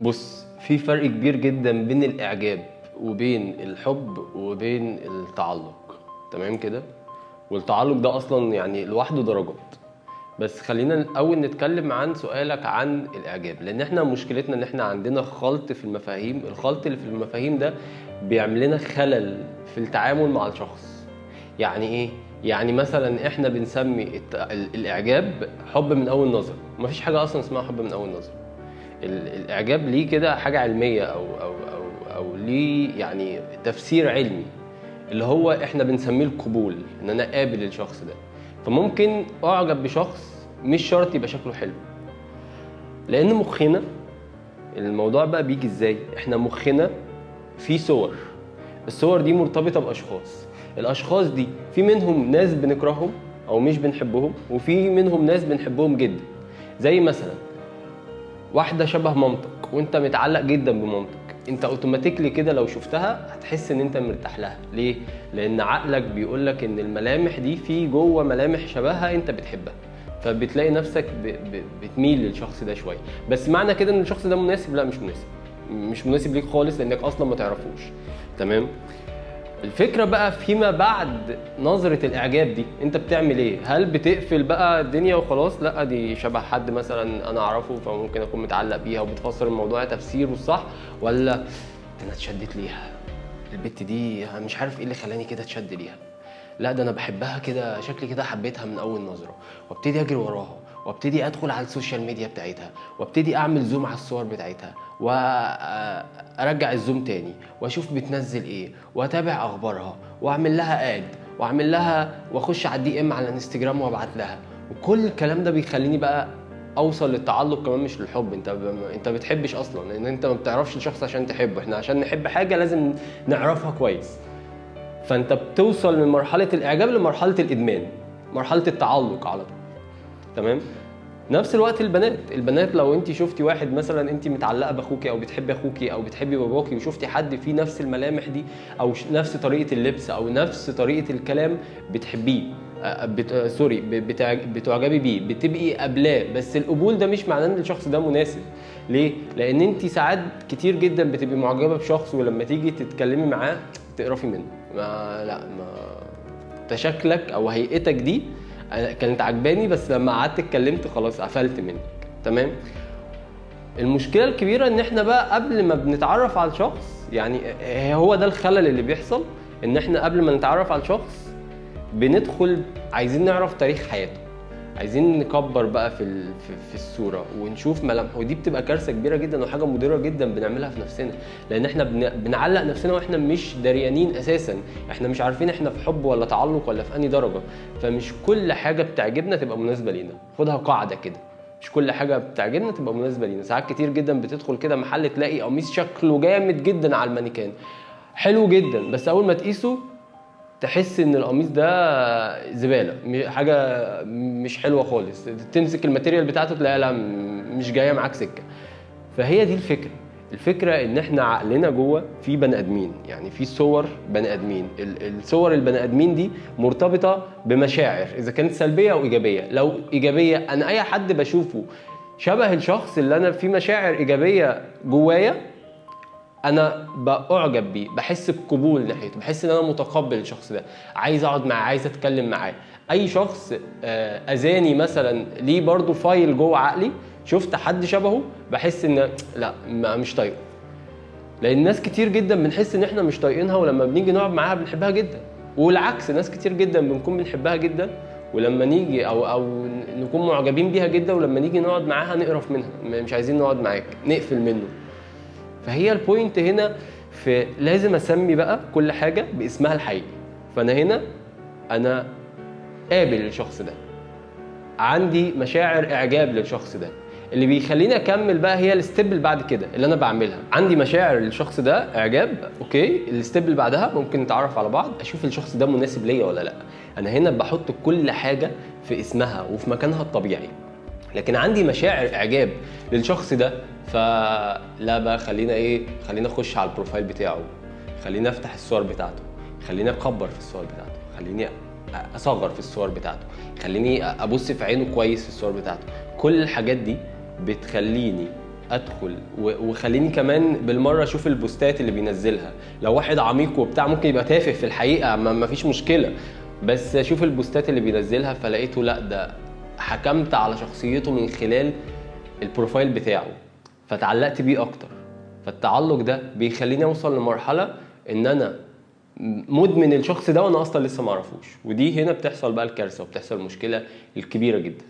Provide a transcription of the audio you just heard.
بص، في فرق كبير جدا بين الاعجاب وبين الحب وبين التعلق. تمام كده؟ والتعلق ده اصلا يعني لوحده درجات. بس خلينا الاول نتكلم عن سؤالك عن الاعجاب، لان احنا مشكلتنا ان احنا عندنا خلط في المفاهيم. الخلط اللي في المفاهيم ده بيعمل لنا خلل في التعامل مع الشخص. يعني ايه؟ يعني مثلا احنا بنسمي الاعجاب حب من اول نظر. مفيش حاجه اصلا اسمها حب من اول نظر. الاعجاب ليه كده حاجه علميه او ليه يعني تفسير علمي، اللي هو احنا بنسميه القبول، ان انا قابل الشخص ده. فممكن اعجب بشخص مش شرط يبقى شكله حلو، لان مخنا الموضوع بقى بيجي ازاي. احنا مخنا فيه صور، الصور دي مرتبطه باشخاص. الاشخاص دي في منهم ناس بنكرههم او مش بنحبهم، وفي منهم ناس بنحبهم جدا. زي مثلا واحده شبه مامتك وانت متعلق جدا بمامتك، انت اوتوماتيكلي كده لو شفتها هتحس ان انت مرتاح لها. ليه؟ لان عقلك بيقولك ان الملامح دي في جوه ملامح شبهها انت بتحبها، فبتلاقي نفسك بتميل للشخص ده شويه. بس معنى كده ان الشخص ده مناسب؟ لا، مش مناسب ليك خالص، لانك اصلا ما تعرفوش. تمام؟ الفكرة بقى فيما بعد نظرة الإعجاب دي أنت بتعمل إيه؟ هل بتقفل بقى الدنيا وخلاص؟ لأ، دي شبه حد مثلا أنا أعرفه فممكن أكون متعلق بيها وبتفسر الموضوع تفسيره الصح، ولا أنا اتشدت ليها، البت دي مش عارف إيه اللي خلاني كده اتشد ليها، لا ده أنا بحبها كده، شكلي كده حبيتها من أول نظرة، وابتدي أجري وراها وابتدي ادخل على السوشيال ميديا بتاعتها وابتدي اعمل زوم على الصور بتاعتها وارجع الزوم تاني واشوف بتنزل ايه واتابع اخبارها واعمل لها اد واعمل لها واخش على الدي ام على الانستجرام وابعت لها. وكل الكلام ده بيخليني بقى اوصل للتعلق كمان، مش للحب. انت بتحبش اصلا، لان انت ما بتعرفش الشخص عشان تحبه. احنا عشان نحب حاجه لازم نعرفها كويس. فانت بتوصل من مرحله الاعجاب لمرحله الادمان، مرحله التعلق على طول. تمام؟ نفس الوقت البنات لو انت شفتي واحد مثلا انت متعلقه باخوكي او بتحبي اخوكي او بتحبي باباكي، وشفتي حد فيه نفس الملامح دي او نفس طريقه اللبس او نفس طريقه الكلام بتحبيه، بتعجبي بيه، بتبقي قابلاه. بس القبول ده مش معناه ان الشخص ده مناسب. ليه؟ لان انت ساعات كتير جدا بتبقي معجبه بشخص ولما تيجي تتكلمي معاه تقرفي منه. ما تشكلك او هيئتك دي كانت عجباني، بس لما قعدت اتكلمت خلاص قفلت منك. تمام؟ المشكله الكبيره ان احنا بقى قبل ما بنتعرف على الشخص، يعني هو ده الخلل اللي بيحصل، ان احنا قبل ما نتعرف على الشخص بندخل عايزين نعرف تاريخ حياته، عايزين نكبر بقى في الصوره ونشوف ملامحه. ودي بتبقى كارثه كبيره جدا وحاجه مضره جدا بنعملها في نفسنا، لان احنا بنعلق نفسنا واحنا مش دريانين اساسا. احنا مش عارفين احنا في حب ولا تعلق ولا في انهي درجه. فمش كل حاجه بتعجبنا تبقى مناسبه لينا. خدها قاعده كده، مش كل حاجه بتعجبنا تبقى مناسبه لينا. ساعات كتير جدا بتدخل كده محل تلاقي قميص شكله جامد جدا على المانيكان، حلو جدا، بس اول ما تقيسه تحس ان القميص ده زباله، حاجه مش حلوه خالص. تمسك الماتيريال بتاعته تلاقيها لا، مش جايه معاك سكه. فهي دي الفكره ان احنا عقلنا جوه في بني ادمين، يعني في صور بني ادمين. الصور البني ادمين دي مرتبطه بمشاعر، اذا كانت سلبيه او ايجابيه. لو ايجابيه، انا اي حد بشوفه شبه الشخص اللي انا في مشاعر ايجابيه جوايا انا بعجب بيه، بحس بقبول ناحيته، بحس ان انا متقبل الشخص ده، عايز اقعد معاه، عايز اتكلم معاه. اي شخص اذاني مثلا ليه برضو فايل جوه عقلي، شفت حد شبهه بحس ان لا، مش طايقه. لان ناس كتير جدا بنحس ان احنا مش طايقينها، ولما بنيجي نقعد معاها بنحبها جدا. والعكس، ناس كتير جدا بنكون بنحبها جدا ولما نيجي او نكون معجبين بيها جدا، ولما نيجي نقعد معاها نقرف منها، مش عايزين نقعد معاك، نقفل منه. فهي البوينت هنا في لازم اسمي بقى كل حاجه باسمها الحقيقي. فانا هنا انا قابل للشخص ده، عندي مشاعر اعجاب للشخص ده. اللي بيخليني اكمل بقى هي الستيب اللي بعد كده اللي انا بعملها. عندي مشاعر للشخص ده، اعجاب، اوكي. الستيب اللي بعدها ممكن نتعرف على بعض، اشوف الشخص ده مناسب ليا ولا لا. انا هنا بحط كل حاجه في اسمها وفي مكانها الطبيعي. لكن عندي مشاعر اعجاب للشخص ده، فلا بقى خلينا اخش على البروفايل بتاعه، خلينا افتح الصور بتاعته، خليني اكبر في الصور بتاعته، خليني اصغر في الصور بتاعته، خليني ابص في عينه كويس في الصور بتاعته. كل الحاجات دي بتخليني ادخل وخليني كمان بالمره اشوف البوستات اللي بينزلها. لو واحد عميق وبتاع ممكن يبقى تافه في الحقيقه، ما فيش مشكله، بس اشوف البوستات اللي بينزلها فلقيته لا ده حكمت على شخصيته من خلال البروفايل بتاعه فتعلقت بيه اكتر. فالتعلق ده بيخليني اوصل لمرحله ان انا مدمن الشخص ده وانا اصلا لسه ما اعرفوش، ودي هنا بتحصل بقى الكارثه وبتحصل المشكله الكبيره جدا.